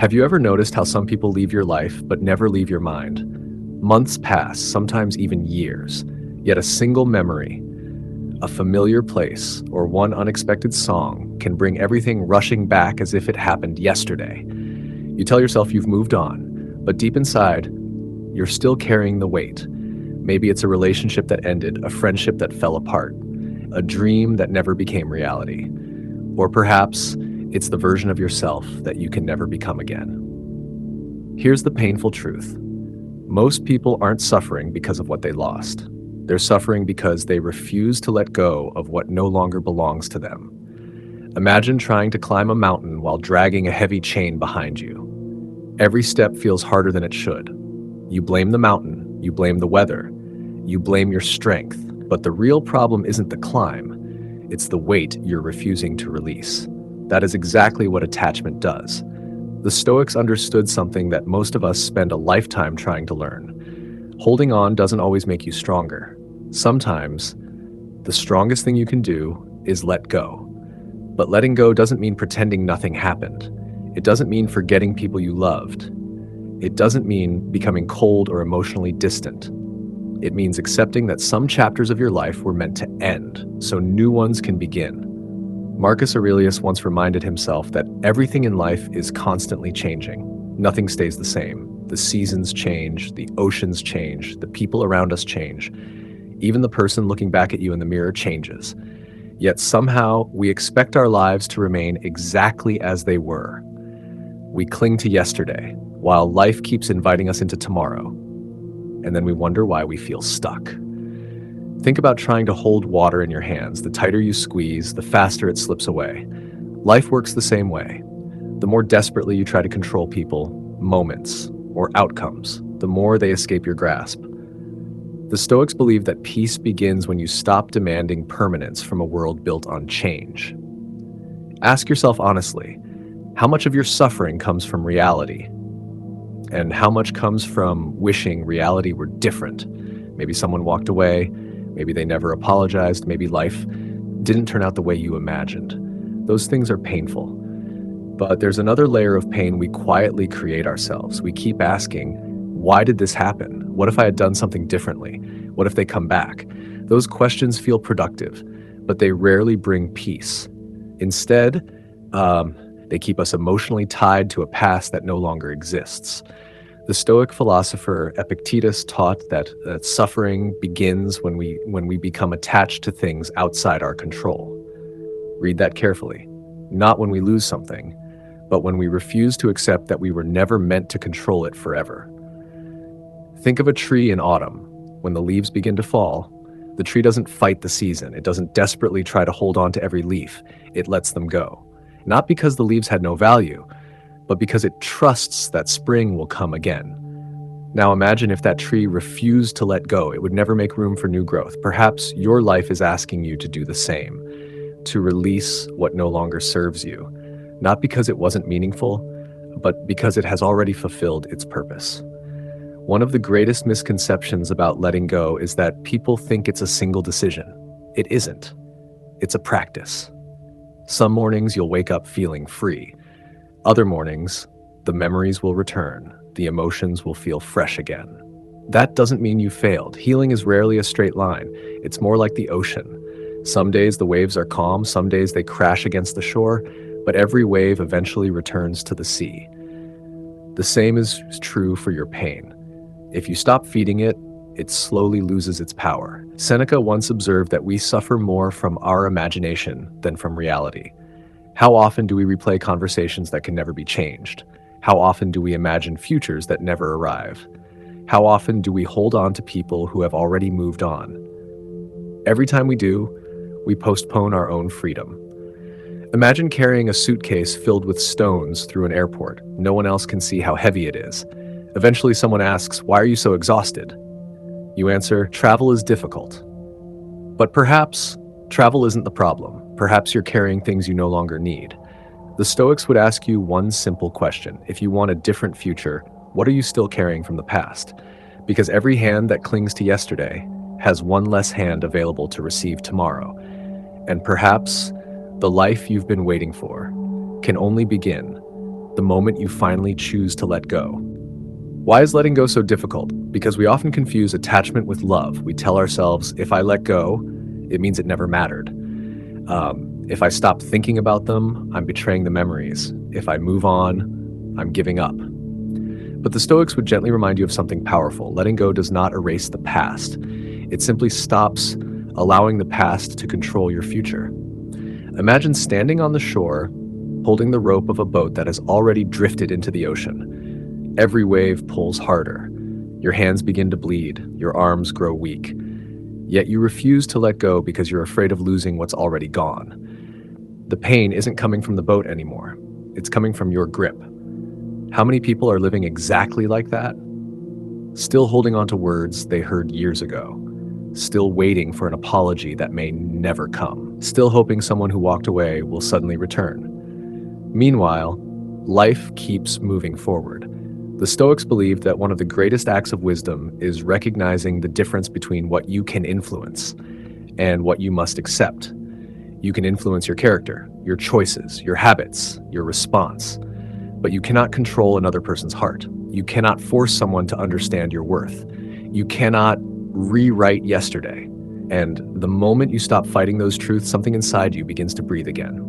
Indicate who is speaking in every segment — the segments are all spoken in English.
Speaker 1: Have you ever noticed how some people leave your life but never leave your mind? Months pass, sometimes even years, yet a single memory, a familiar place, or one unexpected song can bring everything rushing back as if it happened yesterday. You tell yourself you've moved on, but deep inside, you're still carrying the weight. Maybe it's a relationship that ended, a friendship that fell apart, a dream that never became reality. Or perhaps it's the version of yourself that you can never become again. Here's the painful truth. Most people aren't suffering because of what they lost. They're suffering because they refuse to let go of what no longer belongs to them. Imagine trying to climb a mountain while dragging a heavy chain behind you. Every step feels harder than it should. You blame the mountain, you blame the weather, you blame your strength, but the real problem isn't the climb, it's the weight you're refusing to release. That is exactly what attachment does. The Stoics understood something that most of us spend a lifetime trying to learn. Holding on doesn't always make you stronger. Sometimes, the strongest thing you can do is let go. But letting go doesn't mean pretending nothing happened. It doesn't mean forgetting people you loved. It doesn't mean becoming cold or emotionally distant. It means accepting that some chapters of your life were meant to end, so new ones can begin. Marcus Aurelius once reminded himself that everything in life is constantly changing. Nothing stays the same. The seasons change, the oceans change, the people around us change. Even the person looking back at you in the mirror changes. Yet somehow we expect our lives to remain exactly as they were. We cling to yesterday, while life keeps inviting us into tomorrow. And then we wonder why we feel stuck. Think about trying to hold water in your hands. The tighter you squeeze, the faster it slips away. Life works the same way. The more desperately you try to control people, moments, or outcomes, the more they escape your grasp. The Stoics believe that peace begins when you stop demanding permanence from a world built on change. Ask yourself honestly, how much of your suffering comes from reality? And how much comes from wishing reality were different? Maybe someone walked away, maybe they never apologized, maybe life didn't turn out the way you imagined. Those things are painful. But there's another layer of pain we quietly create ourselves. We keep asking, why did this happen? What if I had done something differently? What if they come back? Those questions feel productive, but they rarely bring peace. Instead, they keep us emotionally tied to a past that no longer exists. The Stoic philosopher Epictetus taught that suffering begins when we become attached to things outside our control. Read that carefully. Not when we lose something, but when we refuse to accept that we were never meant to control it forever. Think of a tree in autumn. When the leaves begin to fall, the tree doesn't fight the season. It doesn't desperately try to hold on to every leaf. It lets them go. Not because the leaves had no value, but because it trusts that spring will come again. Now imagine if that tree refused to let go. It would never make room for new growth. Perhaps your life is asking you to do the same, to release what no longer serves you, not because it wasn't meaningful, but because it has already fulfilled its purpose. One of the greatest misconceptions about letting go is that people think it's a single decision. It isn't. It's a practice. Some mornings you'll wake up feeling free. Other mornings, the memories will return. The emotions will feel fresh again. That doesn't mean you failed. Healing is rarely a straight line. It's more like the ocean. Some days the waves are calm, some days they crash against the shore, but every wave eventually returns to the sea. The same is true for your pain. If you stop feeding it, it slowly loses its power. Seneca once observed that we suffer more from our imagination than from reality. How often do we replay conversations that can never be changed? How often do we imagine futures that never arrive? How often do we hold on to people who have already moved on? Every time we do, we postpone our own freedom. Imagine carrying a suitcase filled with stones through an airport. No one else can see how heavy it is. Eventually someone asks, "Why are you so exhausted?" You answer, "Travel is difficult." But perhaps travel isn't the problem. Perhaps you're carrying things you no longer need. The Stoics would ask you one simple question. If you want a different future, what are you still carrying from the past? Because every hand that clings to yesterday has one less hand available to receive tomorrow. And perhaps the life you've been waiting for can only begin the moment you finally choose to let go. Why is letting go so difficult? Because we often confuse attachment with love. We tell ourselves, if I let go, it means it never mattered. If I stop thinking about them, I'm betraying the memories. If I move on, I'm giving up. But the Stoics would gently remind you of something powerful. Letting go does not erase the past. It simply stops allowing the past to control your future. Imagine standing on the shore, holding the rope of a boat that has already drifted into the ocean. Every wave pulls harder. Your hands begin to bleed. Your arms grow weak. Yet you refuse to let go because you're afraid of losing what's already gone. The pain isn't coming from the boat anymore. It's coming from your grip. How many people are living exactly like that? Still holding on to words they heard years ago. Still waiting for an apology that may never come. Still hoping someone who walked away will suddenly return. Meanwhile, life keeps moving forward. The Stoics believed that one of the greatest acts of wisdom is recognizing the difference between what you can influence and what you must accept. You can influence your character, your choices, your habits, your response, but you cannot control another person's heart. You cannot force someone to understand your worth. You cannot rewrite yesterday. And the moment you stop fighting those truths, something inside you begins to breathe again.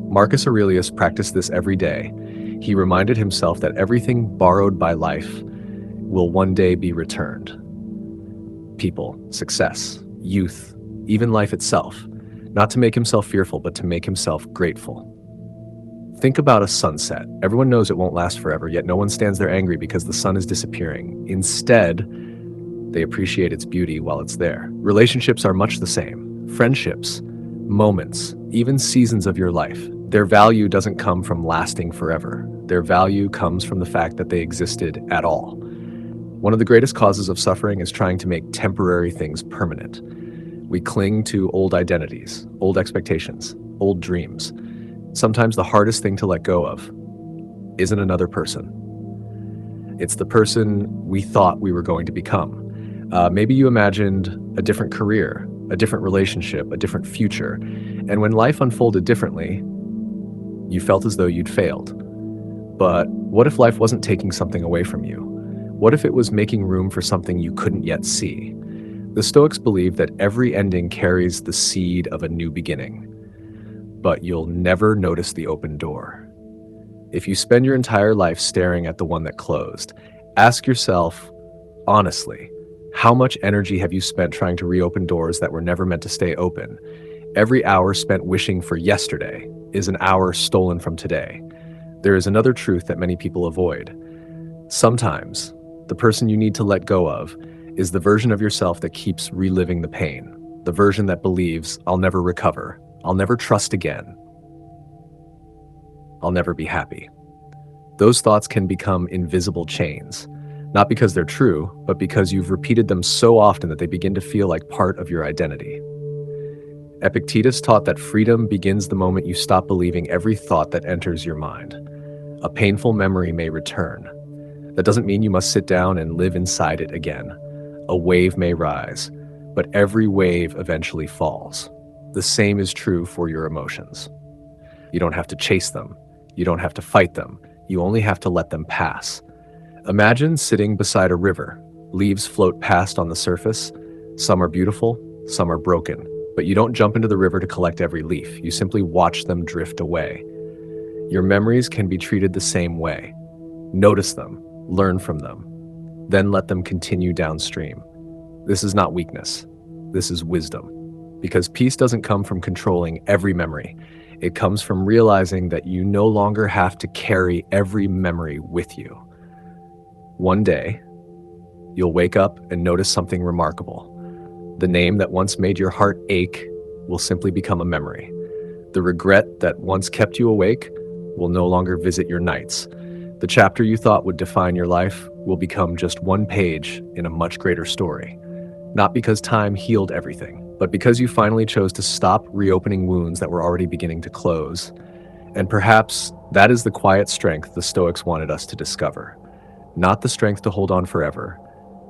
Speaker 1: Marcus Aurelius practiced this every day. He reminded himself that everything borrowed by life will one day be returned. People, success, youth, even life itself. Not to make himself fearful, but to make himself grateful. Think about a sunset. Everyone knows it won't last forever, yet no one stands there angry because the sun is disappearing. Instead, they appreciate its beauty while it's there. Relationships are much the same. Friendships, moments, even seasons of your life. Their value doesn't come from lasting forever. Their value comes from the fact that they existed at all. One of the greatest causes of suffering is trying to make temporary things permanent. We cling to old identities, old expectations, old dreams. Sometimes the hardest thing to let go of isn't another person. It's the person we thought we were going to become. Maybe you imagined a different career, a different relationship, a different future. And when life unfolded differently, you felt as though you'd failed. But what if life wasn't taking something away from you? What if it was making room for something you couldn't yet see? The Stoics believe that every ending carries the seed of a new beginning, but you'll never notice the open door. If you spend your entire life staring at the one that closed, ask yourself, honestly, how much energy have you spent trying to reopen doors that were never meant to stay open? Every hour spent wishing for yesterday is an hour stolen from today. There is another truth that many people avoid. Sometimes, the person you need to let go of is the version of yourself that keeps reliving the pain, the version that believes, I'll never recover, I'll never trust again, I'll never be happy. Those thoughts can become invisible chains, not because they're true, but because you've repeated them so often that they begin to feel like part of your identity. Epictetus taught that freedom begins the moment you stop believing every thought that enters your mind. A painful memory may return. That doesn't mean you must sit down and live inside it again. A wave may rise, but every wave eventually falls. The same is true for your emotions. You don't have to chase them. You don't have to fight them. You only have to let them pass. Imagine sitting beside a river. Leaves float past on the surface. Some are beautiful, some are broken. But you don't jump into the river to collect every leaf. You simply watch them drift away. Your memories can be treated the same way. Notice them, learn from them, then let them continue downstream. This is not weakness. This is wisdom. Because peace doesn't come from controlling every memory. It comes from realizing that you no longer have to carry every memory with you. One day, you'll wake up and notice something remarkable. The name that once made your heart ache will simply become a memory. The regret that once kept you awake will no longer visit your nights. The chapter you thought would define your life will become just one page in a much greater story. Not because time healed everything, but because you finally chose to stop reopening wounds that were already beginning to close. And perhaps that is the quiet strength the Stoics wanted us to discover. Not the strength to hold on forever,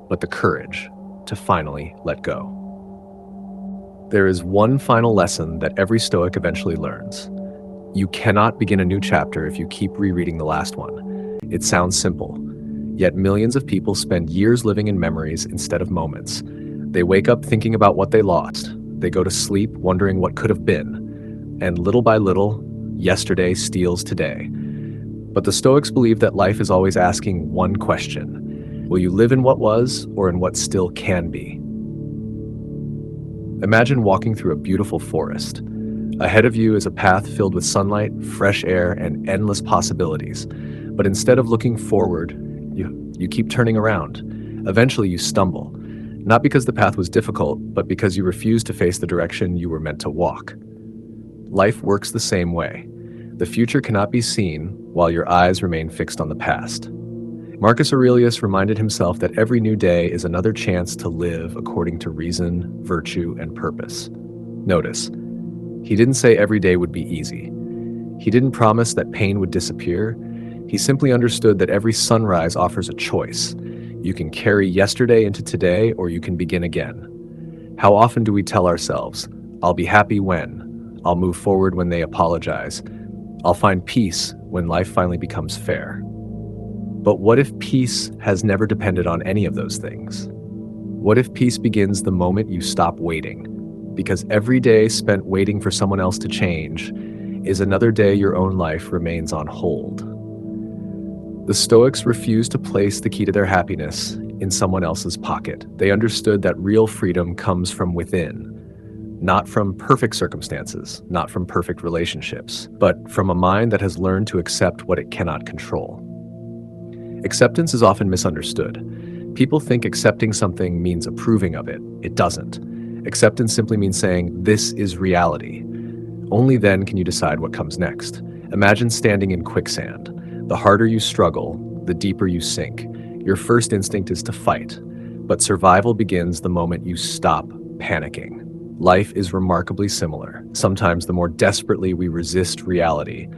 Speaker 1: but the courage to finally let go. There is one final lesson that every Stoic eventually learns. You cannot begin a new chapter if you keep rereading the last one. It sounds simple, yet millions of people spend years living in memories instead of moments. They wake up thinking about what they lost. They go to sleep wondering what could have been. And little by little, yesterday steals today. But the Stoics believe that life is always asking one question: will you live in what was or in what still can be? Imagine walking through a beautiful forest. Ahead of you is a path filled with sunlight, fresh air, and endless possibilities. But instead of looking forward, you keep turning around. Eventually you stumble, not because the path was difficult, but because you refuse to face the direction you were meant to walk. Life works the same way. The future cannot be seen while your eyes remain fixed on the past. Marcus Aurelius reminded himself that every new day is another chance to live according to reason, virtue, and purpose. Notice, he didn't say every day would be easy. He didn't promise that pain would disappear. He simply understood that every sunrise offers a choice. You can carry yesterday into today, or you can begin again. How often do we tell ourselves, "I'll be happy when," "I'll move forward when they apologize," "I'll find peace when life finally becomes fair"? But what if peace has never depended on any of those things? What if peace begins the moment you stop waiting? Because every day spent waiting for someone else to change is another day your own life remains on hold. The Stoics refused to place the key to their happiness in someone else's pocket. They understood that real freedom comes from within, not from perfect circumstances, not from perfect relationships, but from a mind that has learned to accept what it cannot control. Acceptance is often misunderstood. People think accepting something means approving of it. It doesn't. Acceptance simply means saying, "This is reality." Only then can you decide what comes next. Imagine standing in quicksand. The harder you struggle, the deeper you sink. Your first instinct is to fight, but survival begins the moment you stop panicking. Life is remarkably similar. Sometimes the more desperately we resist reality,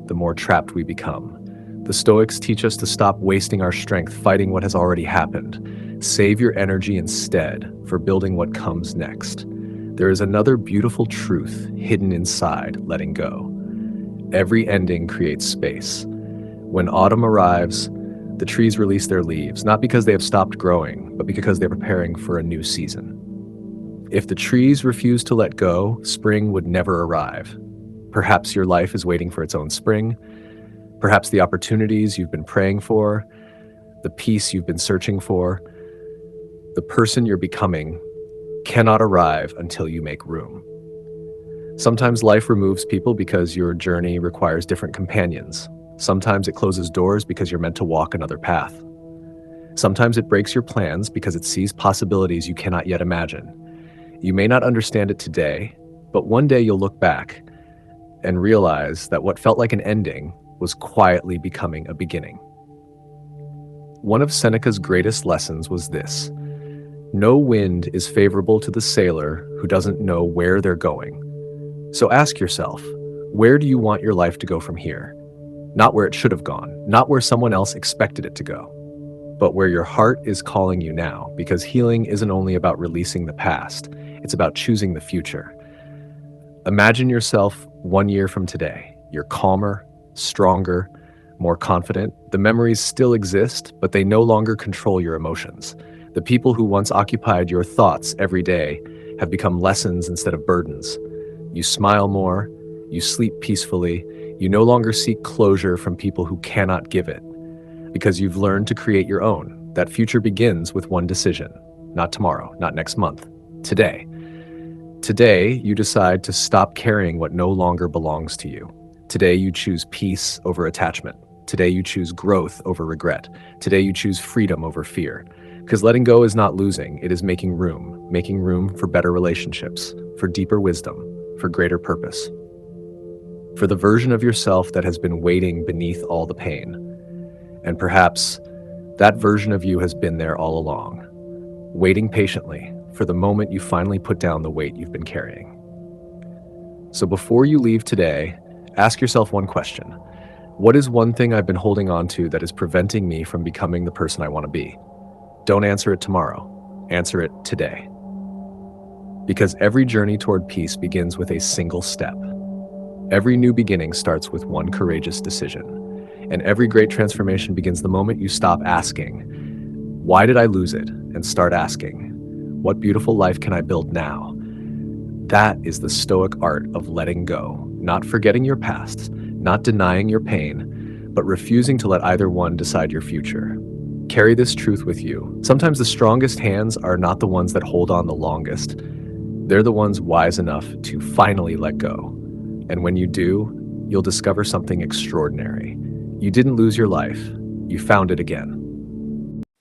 Speaker 1: the more trapped we become. The Stoics teach us to stop wasting our strength fighting what has already happened. Save your energy instead for building what comes next. There is another beautiful truth hidden inside letting go. Every ending creates space. When autumn arrives, the trees release their leaves, not because they have stopped growing, but because they're preparing for a new season. If the trees refuse to let go, spring would never arrive. Perhaps your life is waiting for its own spring. Perhaps the opportunities you've been praying for, the peace you've been searching for, the person you're becoming cannot arrive until you make room. Sometimes life removes people because your journey requires different companions. Sometimes it closes doors because you're meant to walk another path. Sometimes it breaks your plans because it sees possibilities you cannot yet imagine. You may not understand it today, but one day you'll look back and realize that what felt like an ending was quietly becoming a beginning. One of Seneca's greatest lessons was this: no wind is favorable to the sailor who doesn't know where they're going. So ask yourself, where do you want your life to go from here? Not where it should have gone, not where someone else expected it to go, but where your heart is calling you now, because healing isn't only about releasing the past, it's about choosing the future. Imagine yourself 1 year from today. You're calmer, stronger, more confident. The memories still exist, but they no longer control your emotions. The people who once occupied your thoughts every day have become lessons instead of burdens. You smile more, you sleep peacefully, you no longer seek closure from people who cannot give it, because you've learned to create your own. That future begins with one decision. Not tomorrow, not next month, today. Today, you decide to stop carrying what no longer belongs to you. Today, you choose peace over attachment. Today, you choose growth over regret. Today, you choose freedom over fear. Because letting go is not losing, it is making room for better relationships, for deeper wisdom, for greater purpose. For the version of yourself that has been waiting beneath all the pain. And perhaps that version of you has been there all along, waiting patiently for the moment you finally put down the weight you've been carrying. So before you leave today, ask yourself one question. What is one thing I've been holding on to that is preventing me from becoming the person I want to be? Don't answer it tomorrow. Answer it today. Because every journey toward peace begins with a single step. Every new beginning starts with one courageous decision. And every great transformation begins the moment you stop asking, "Why did I lose it?" and start asking, "What beautiful life can I build now?" That is the Stoic art of letting go, not forgetting your past, not denying your pain, but refusing to let either one decide your future. Carry this truth with you. Sometimes the strongest hands are not the ones that hold on the longest. They're the ones wise enough to finally let go. And when you do, you'll discover something extraordinary. You didn't lose your life, you found it again.